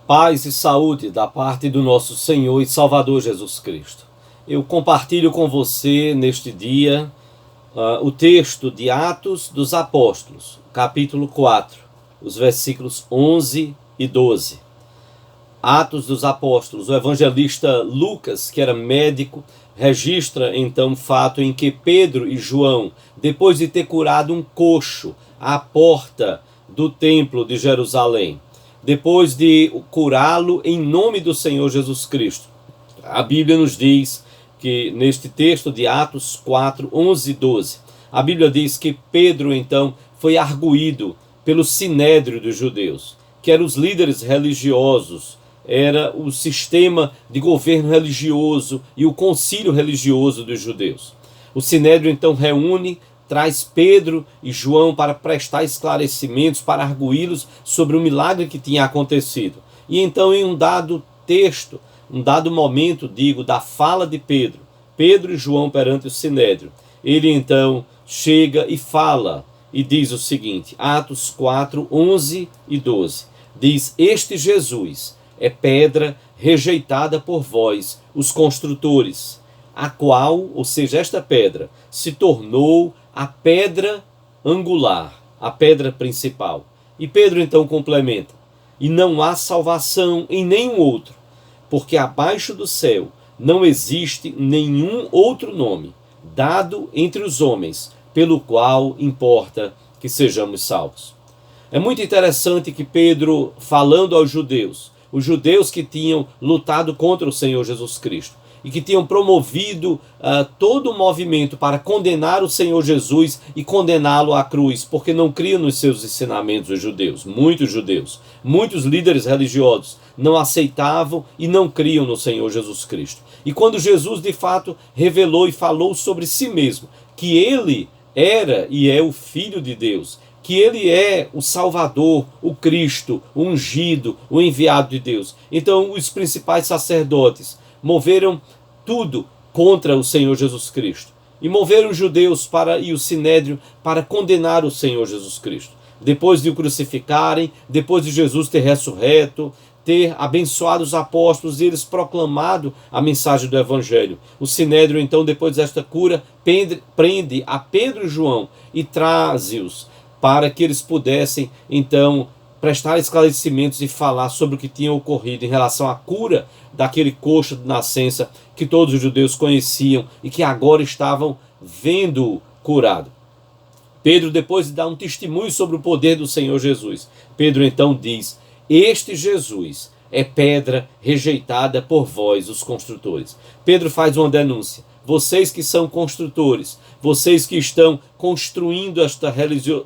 Paz e saúde da parte do nosso Senhor e Salvador Jesus Cristo. Eu compartilho com você neste dia o texto de Atos dos Apóstolos, capítulo 4, os versículos 11 e 12. Atos dos Apóstolos, o evangelista Lucas, que era médico, registra então o fato em que Pedro e João, depois de ter curado um coxo à porta do templo de Jerusalém, depois de curá-lo em nome do Senhor Jesus Cristo, a Bíblia nos diz que neste texto de Atos 4, 11 e 12, a Bíblia diz que Pedro então foi arguído pelo sinédrio dos judeus, que eram os líderes religiosos, era o sistema de governo religioso e o concílio religioso dos judeus. O sinédrio então reúne, traz Pedro e João para prestar esclarecimentos, para arguí-los sobre o milagre que tinha acontecido. E então, em um dado texto, um dado momento, da fala de Pedro e João perante o sinédrio, ele então chega e fala e diz o seguinte, Atos 4, 11 e 12, diz: este Jesus é pedra rejeitada por vós, os construtores, a qual, ou seja, esta pedra, se tornou a pedra angular, a pedra principal. E Pedro então complementa: e não há salvação em nenhum outro, porque abaixo do céu não existe nenhum outro nome dado entre os homens, pelo qual importa que sejamos salvos. É muito interessante que Pedro, falando aos judeus, os judeus que tinham lutado contra o Senhor Jesus Cristo, e que tinham promovido todo o movimento para condenar o Senhor Jesus e condená-lo à cruz, porque não criam nos seus ensinamentos os judeus, muitos líderes religiosos não aceitavam e não criam no Senhor Jesus Cristo. E quando Jesus de fato revelou e falou sobre si mesmo, que ele era e é o Filho de Deus, que ele é o Salvador, o Cristo, o ungido, o enviado de Deus, então os principais sacerdotes moveram tudo contra o Senhor Jesus Cristo. E moveram os judeus e o sinédrio para condenar o Senhor Jesus Cristo. Depois de o crucificarem, depois de Jesus ter ressurreto, ter abençoado os apóstolos e eles proclamado a mensagem do Evangelho. O sinédrio, então, depois desta cura, prende a Pedro e João e traze-os para que eles pudessem, então, prestar esclarecimentos e falar sobre o que tinha ocorrido em relação à cura daquele coxo de nascença que todos os judeus conheciam e que agora estavam vendo curado. Pedro, depois de dar um testemunho sobre o poder do Senhor Jesus, Pedro então diz: este Jesus é pedra rejeitada por vós, os construtores. Pedro faz uma denúncia: vocês que são construtores, vocês que estão construindo esta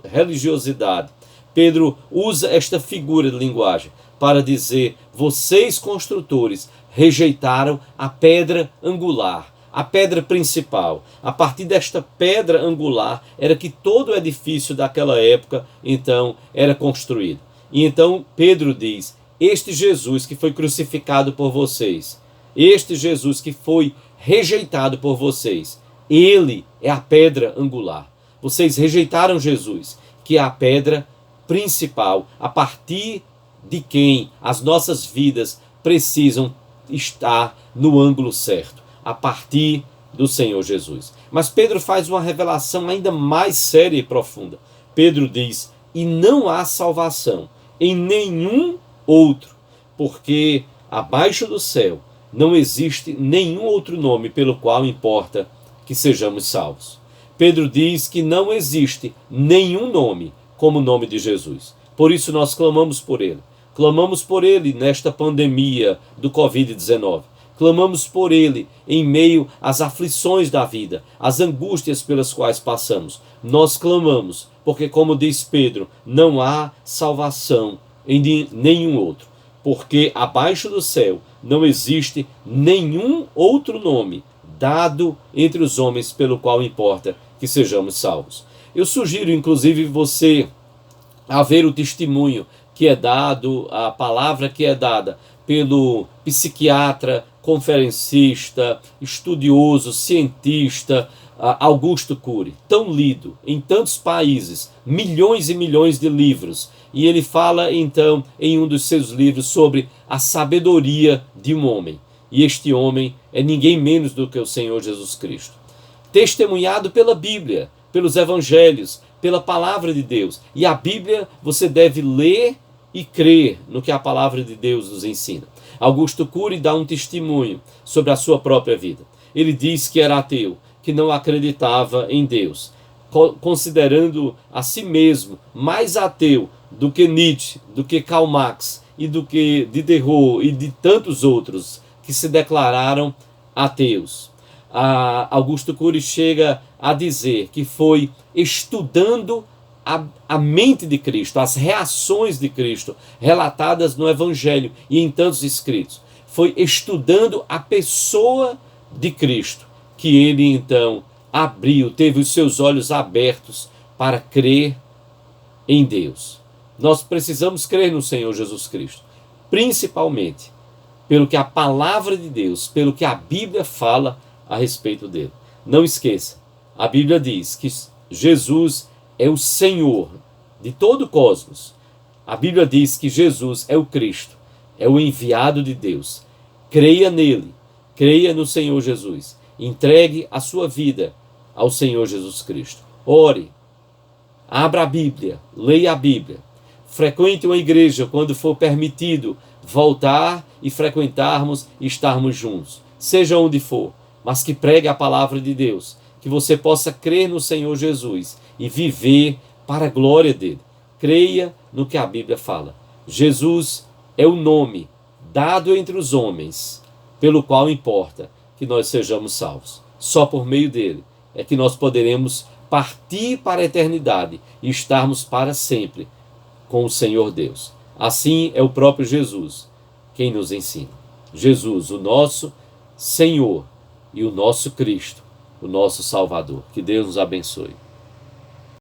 religiosidade. Pedro usa esta figura de linguagem para dizer: vocês construtores rejeitaram a pedra angular, a pedra principal. A partir desta pedra angular era que todo o edifício daquela época então era construído. E então Pedro diz: este Jesus que foi crucificado por vocês, este Jesus que foi rejeitado por vocês, ele é a pedra angular. Vocês rejeitaram Jesus, que é a pedra principal, a partir de quem as nossas vidas precisam estar no ângulo certo, a partir do Senhor Jesus. Mas Pedro faz uma revelação ainda mais séria e profunda. Pedro diz: e não há salvação em nenhum outro, porque abaixo do céu não existe nenhum outro nome pelo qual importa que sejamos salvos. Pedro diz que não existe nenhum nome como o nome de Jesus. Por isso nós clamamos por ele. Clamamos por ele nesta pandemia do Covid-19. Clamamos por ele em meio às aflições da vida, às angústias pelas quais passamos. Nós clamamos porque, como diz Pedro, não há salvação em nenhum outro. Porque abaixo do céu não existe nenhum outro nome dado entre os homens pelo qual importa que sejamos salvos. Eu sugiro, inclusive, você a ver o testemunho que é dado, a palavra que é dada pelo psiquiatra, conferencista, estudioso, cientista, Augusto Cury, tão lido em tantos países, milhões e milhões de livros, E ele fala então em um dos seus livros sobre a sabedoria de um homem. E este homem é ninguém menos do que o Senhor Jesus Cristo. Testemunhado pela Bíblia, pelos evangelhos, pela palavra de Deus. E a Bíblia você deve ler e crer no que a palavra de Deus nos ensina. Augusto Cury dá um testemunho sobre a sua própria vida. Ele diz que era ateu, que não acreditava em Deus, considerando a si mesmo mais ateu do que Nietzsche, do que Karl Marx e do que Diderot e de tantos outros que se declararam ateus. Augusto Cury chega a dizer que foi estudando a mente de Cristo, as reações de Cristo relatadas no Evangelho e em tantos escritos. Foi estudando a pessoa de Cristo que ele então abriu, teve os seus olhos abertos para crer em Deus. Nós precisamos crer no Senhor Jesus Cristo, principalmente pelo que a palavra de Deus, pelo que a Bíblia fala a respeito dele. Não esqueça, a Bíblia diz que Jesus é o Senhor de todo o cosmos. A Bíblia diz que Jesus é o Cristo, é o enviado de Deus. Creia nele, creia no Senhor Jesus. Entregue a sua vida ao Senhor Jesus Cristo. Ore, abra a Bíblia, leia a Bíblia. Frequente uma igreja quando for permitido voltar e frequentarmos e estarmos juntos. Seja onde for, mas que pregue a palavra de Deus. Que você possa crer no Senhor Jesus e viver para a glória dele. Creia no que a Bíblia fala. Jesus é o nome dado entre os homens, pelo qual importa que nós sejamos salvos. Só por meio dele é que nós poderemos partir para a eternidade e estarmos para sempre com o Senhor Deus. Assim é o próprio Jesus quem nos ensina. Jesus, o nosso Senhor e o nosso Cristo, o nosso Salvador. Que Deus nos abençoe.